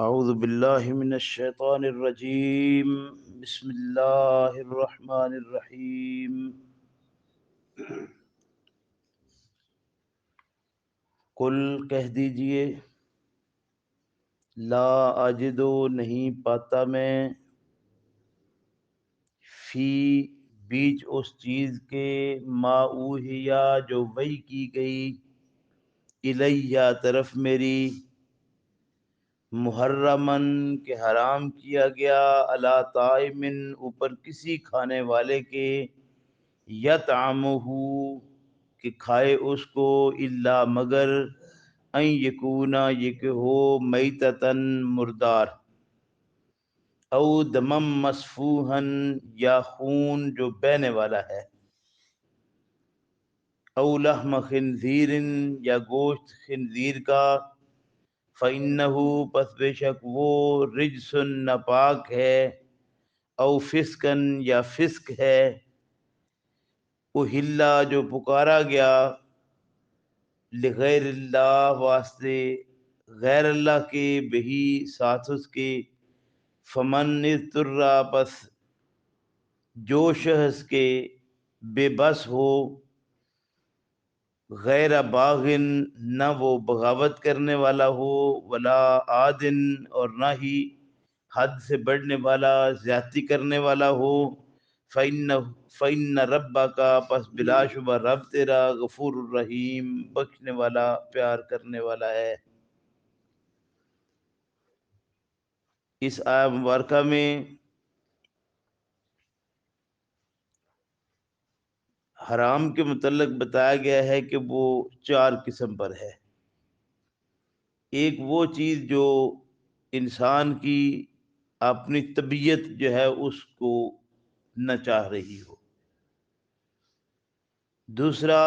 اعوذ باللہ من الشیطان الرجیم، بسم اللہ الرحمن الرحیم۔ قل کہہ دیجئے، لا اجدو نہیں پاتا میں، فی بیچ اس چیز کے، ما اوحیا جو وحی کی گئی، الیہ طرف میری، محرمن کے حرام کیا گیا، علی طائمن اوپر کسی کھانے والے کے، یطعمہ کہ کھائے اس کو، الا مگر، ان یکونا یہ کہ ہو، میتتن مردار، او دمم مسفوحن یا خون جو بہنے والا ہے، او لحم خنزیر یا گوشت خنزیر کا، فَإِنَّهُ پس بے شک وہ، رجس ناپاک ہے، او فسقن یا فسق ہے، اہلا جو پکارا گیا، لغیر اللہ واسطے غیر اللہ کے، بہی ساتھ اس کے، فمن اضطر پس جو شخص کے بے بس ہو، غیر باغن نہ وہ بغاوت کرنے والا ہو، ولا عادن اور نہ ہی حد سے بڑھنے والا زیادتی کرنے والا ہو، فَإِنَّ رَبَّكَ پس بلا شبہ رب تیرا، غفور الرحیم بخشنے والا پیار کرنے والا ہے۔ اس آیہ مبارکہ میں حرام کے متعلق بتایا گیا ہے کہ وہ 4 قسم پر ہے۔ ایک وہ چیز جو انسان کی اپنی طبیعت جو ہے اس کو نہ چاہ رہی ہو، دوسرا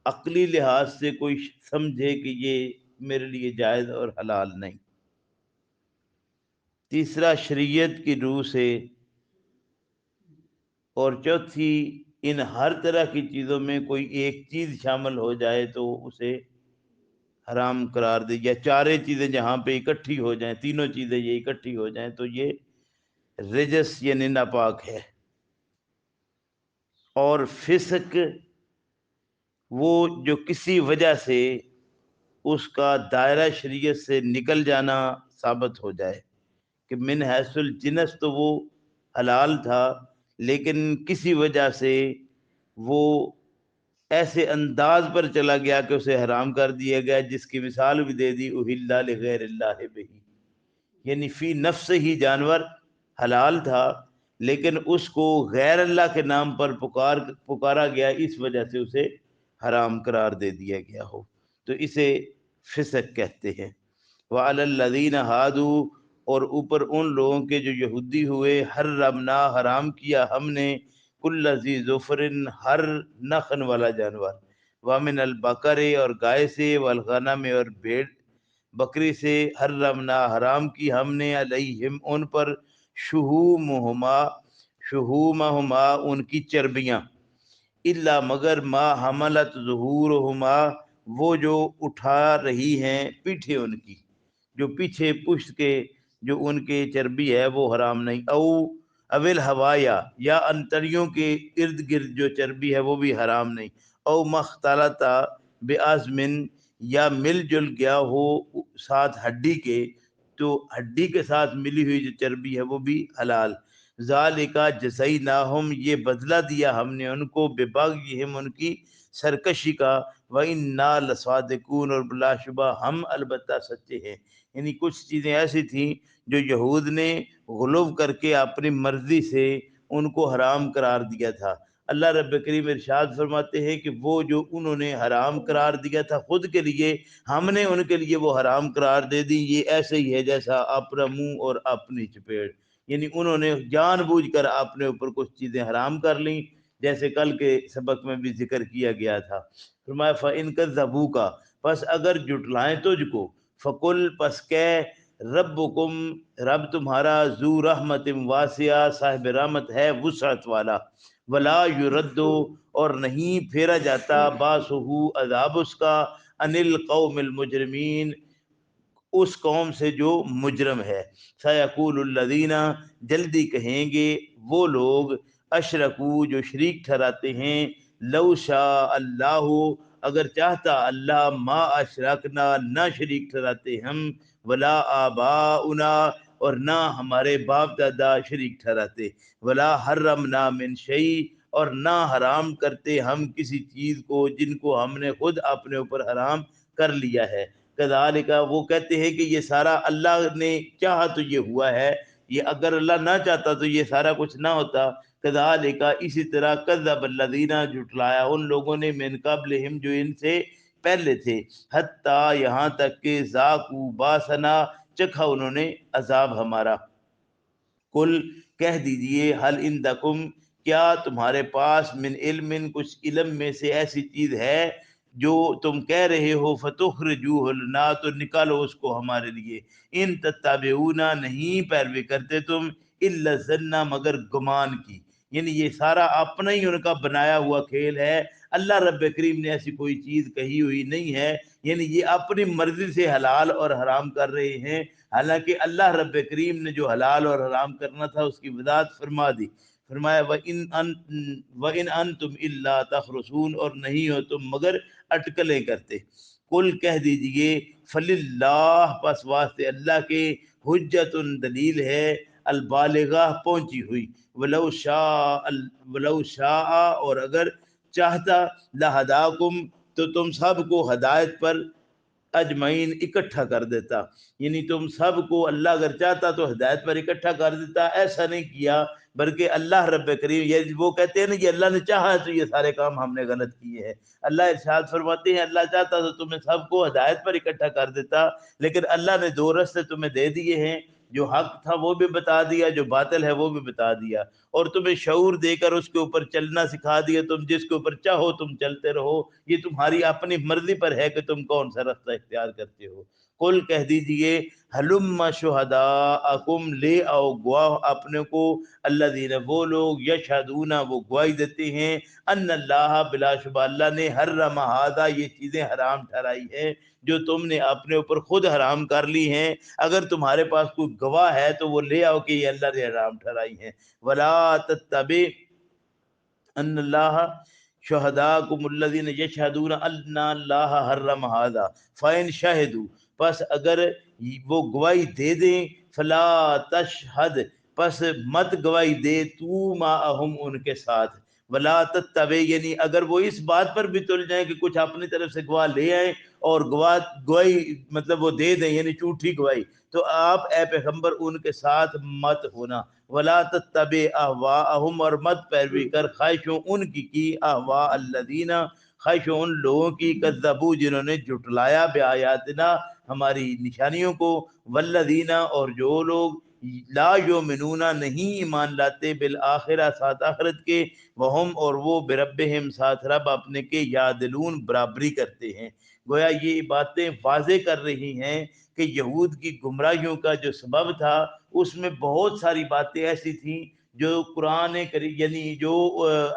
عقلی لحاظ سے کوئی سمجھے کہ یہ میرے لیے جائز اور حلال نہیں، تیسرا شریعت کی روح سے، اور چوتھی ان ہر طرح کی چیزوں میں کوئی ایک چیز شامل ہو جائے تو اسے حرام قرار دے، یا چارے چیزیں جہاں پہ اکٹھی ہو جائیں، تینوں چیزیں یہ اکٹھی ہو جائیں تو یہ رجس یعنی ناپاک ہے۔ اور فسق وہ جو کسی وجہ سے اس کا دائرہ شریعت سے نکل جانا ثابت ہو جائے، کہ من حیث الجنس تو وہ حلال تھا، لیکن کسی وجہ سے وہ ایسے انداز پر چلا گیا کہ اسے حرام کر دیا گیا، جس کی مثال بھی دے دی، اہلا لغیر اللہ بہ، یعنی فی نفس ہی جانور حلال تھا، لیکن اس کو غیر اللہ کے نام پر پکارا گیا، اس وجہ سے اسے حرام قرار دے دیا گیا ہو، تو اسے فسق کہتے ہیں۔ وعلی الذین ہادوا اور اوپر ان لوگوں کے جو یہودی ہوئے، حرمنا حرام کیا ہم نے، کل ذی ظفر ہر نخن والا جانور، ومن البقر اور گائے سے، والغنم اور بھیڑ بکری سے، حرمنا حرام کی ہم نے، علیہم ان پر، شہومہما ان کی چربیاں، الا مگر ما حملت ظہورہما وہ جو اٹھا رہی ہیں پیٹھیں ان کی، جو پیچھے پشت کے جو ان کے چربی ہے وہ حرام نہیں، اول ہوایا یا انتڑیوں کے ارد گرد جو چربی ہے وہ بھی حرام نہیں، او مختلطہ بعظم یا مل جل گیا ہو ساتھ ہڈی کے، تو ہڈی کے ساتھ ملی ہوئی جو چربی ہے وہ بھی حلال۔ ذالکا جزیناہم یہ بدلہ دیا ہم نے ان کو، ببغیہم ان کی سرکشی کا، وَإِنَّا لَصَادِقُونَ اور بلا شبہ ہم البتہ سچے ہیں۔ یعنی کچھ چیزیں ایسی تھیں جو یہود نے غلو کر کے اپنی مرضی سے ان کو حرام قرار دیا تھا۔ اللہ رب کریم ارشاد فرماتے ہیں کہ وہ جو انہوں نے حرام قرار دیا تھا خود کے لیے، ہم نے ان کے لیے وہ حرام قرار دے دی، یہ ایسے ہی ہے جیسا اپنا منہ اور اپنی چپیڑ، یعنی انہوں نے جان بوجھ کر اپنے اوپر کچھ چیزیں حرام کر لیں، جیسے کل کے سبق میں بھی ذکر کیا گیا تھا۔ فرمایا فَإِن كَذَّبُوكَ پس اگر جھٹلائیں تجھ کو، فَقُلْ پس کہہ، ربکم رب تمہارا، ذو رحمت واسعہ صاحب رحمت ہے وسعت والا، ولا یرد اور نہیں پھیرا جاتا، باسہ عذاب اس کا، عن القوم المجرمین اس قوم سے جو مجرم ہے۔ سیقول الذین، جلدی کہیں گے وہ لوگ، اشرکو جو شریک ٹھہراتے ہیں، لو شاء اللہ اگر چاہتا اللہ، ما اشرکنا نہ شریک ٹھہراتے ہم، ولا آباؤنا اور نہ ہمارے باپ دادا شریک ٹھہراتے، ولا حرمنا من شیء اور نہ حرام کرتے ہم کسی چیز کو جن کو ہم نے خود اپنے اوپر حرام کر لیا ہے۔ کذالک، وہ کہتے ہیں کہ یہ سارا اللہ نے چاہا تو یہ ہوا ہے، یہ اگر اللہ نہ چاہتا تو یہ سارا کچھ نہ ہوتا۔ کذالک، اسی طرح، کذب الذین، جھٹلایا ان لوگوں نے، من قبلہم جو ان سے پہلے تھے، حتیٰ یہاں تک کہ ذاقوا باسنا چکھا انہوں نے عذاب ہمارا۔ کل کہہ دیجئے، حل عندکم کیا تمہارے پاس، من علم کچھ علم میں سے ایسی چیز ہے جو تم کہہ رہے ہو، فتخرجوہ لنا تو نکالو اس کو ہمارے لیے، ان تتبعون نہیں پیروی کرتے تم، الا الظن مگر گمان کی، یعنی یہ سارا اپنا ہی ان کا بنایا ہوا کھیل ہے، اللہ رب کریم نے ایسی کوئی چیز کہی ہوئی نہیں ہے، یعنی یہ اپنی مرضی سے حلال اور حرام کر رہے ہیں، حالانکہ اللہ رب کریم نے جو حلال اور حرام کرنا تھا اس کی وضاحت فرما دی۔ فرمایا وَإِنْ أَنْتُمْ إِلَّا تَخْرُصُونَ اور نہیں ہو تم مگر اٹکلیں کرتے۔ کل کہہ دیجئے، فَلِلَّهِ پس واسطے اللہ کے، حجت دلیل ہے، البالغہ پہنچی ہوئی، وَلَوْ شَاءَ اور اگر چاہتا، لَهَدَاكُمْ تو تم سب کو ہدایت پر اجمعین اکٹھا کر دیتا، یعنی تم سب کو اللہ اگر چاہتا تو ہدایت پر اکٹھا کر دیتا، ایسا نہیں کیا، بلکہ اللہ رب کریم، یہ وہ کہتے ہیں نا کہ اللہ نے چاہا تو یہ سارے کام ہم نے غلط کیے ہیں، اللہ ارشاد فرماتے ہیں اللہ چاہتا تو تمہیں سب کو ہدایت پر اکٹھا کر دیتا، لیکن اللہ نے دو رستے تمہیں دے دیے ہیں، جو حق تھا وہ بھی بتا دیا، جو باطل ہے وہ بھی بتا دیا، اور تمہیں شعور دے کر اس کے اوپر چلنا سکھا دیا، تم جس کے اوپر چاہو تم چلتے رہو، یہ تمہاری اپنی مرضی پر ہے کہ تم کون سا راستہ اختیار کرتے ہو۔ قل کہہ دیجئے، ہلم شہداءکم لے آؤ گواہ اپنے کو، الذین وہ لوگ، یشہدون وہ گواہی دیتے ہیں، ان اللہ بلا شبہ اللہ نے، حرم ھذا یہ چیزیں حرام ٹھہرائی ہیں جو تم نے اپنے اوپر خود حرام کر لی ہیں، اگر تمہارے پاس کوئی گواہ ہے تو وہ لے آؤ کہ یہ اللہ نے حرام ٹھہرائی ہیں۔ ولا تتبع ان اللہ شہداکم الذین یشہدون ان اللہ حرم ھذا فإن شہدوا پس اگر وہ گواہی دے دیں، فلا تشہد پس مت گواہی دے تو معہم ان کے ساتھ، ولا تتبع یعنی اگر وہ اس بات پر بھی تل جائیں کہ کچھ اپنی طرف سے گواہ لے آئیں اور گواہی مطلب وہ دے دیں یعنی جھوٹی گواہی، تو آپ اے پیغمبر ان کے ساتھ مت ہونا، ولا تتبع اہواءہم اور مت پیروی کر خواہشوں ان کی اہواء الذین خواہشوں ان لوگوں کی، کذبوا جنہوں نے جھٹلایا بآیاتنا ہماری نشانیوں کو، والذین اور جو لوگ لا یؤمنون نہیں ایمان لاتے، بالآخرہ ساتھ آخرت کے، وہم اور وہ بربہم ساتھ رب اپنے کے، یعدلون برابری کرتے ہیں۔ گویا یہ باتیں واضح کر رہی ہیں کہ یہود کی گمراہیوں کا جو سبب تھا اس میں بہت ساری باتیں ایسی تھیں جو قرآن کریم یعنی جو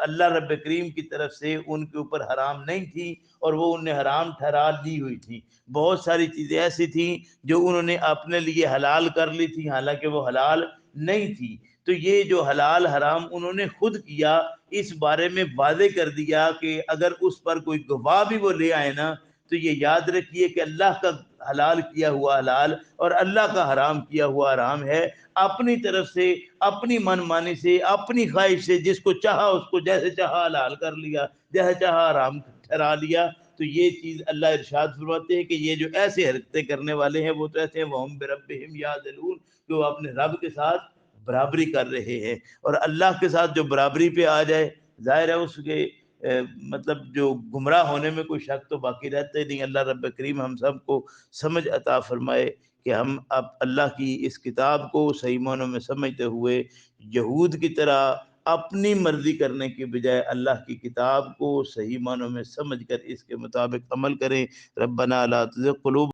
اللہ رب کریم کی طرف سے ان کے اوپر حرام نہیں تھی اور وہ انہیں حرام ٹھہرا دی ہوئی تھی، بہت ساری چیزیں ایسی تھیں جو انہوں نے اپنے لیے حلال کر لی تھی حالانکہ وہ حلال نہیں تھی، تو یہ جو حلال حرام انہوں نے خود کیا اس بارے میں واضح کر دیا کہ اگر اس پر کوئی گواہ بھی وہ لے آئے نا تو یہ یاد رکھیے کہ اللہ کا حلال کیا ہوا حلال اور اللہ کا حرام کیا ہوا حرام ہے، اپنی طرف سے اپنی من مانی سے اپنی خواہش سے جس کو چاہا اس کو جیسے چاہا حلال کر لیا، جیسے چاہا حرام ٹھہرا لیا، تو یہ چیز اللہ ارشاد فرماتے ہیں کہ یہ جو ایسے حرکتیں کرنے والے ہیں وہ تو ایسے ہیں وہم بربہم یعدلون کہ وہ اپنے رب کے ساتھ برابری کر رہے ہیں، اور اللہ کے ساتھ جو برابری پہ آ جائے ظاہر ہے اس کے مطلب جو گمراہ ہونے میں کوئی شک تو باقی رہتا ہی نہیں۔ اللہ رب کریم ہم سب کو سمجھ عطا فرمائے کہ ہم اب اللہ کی اس کتاب کو صحیح معنوں میں سمجھتے ہوئے یہود کی طرح اپنی مرضی کرنے کی بجائے اللہ کی کتاب کو صحیح معنوں میں سمجھ کر اس کے مطابق عمل کریں۔ ربنا لا تزغ قلوبنا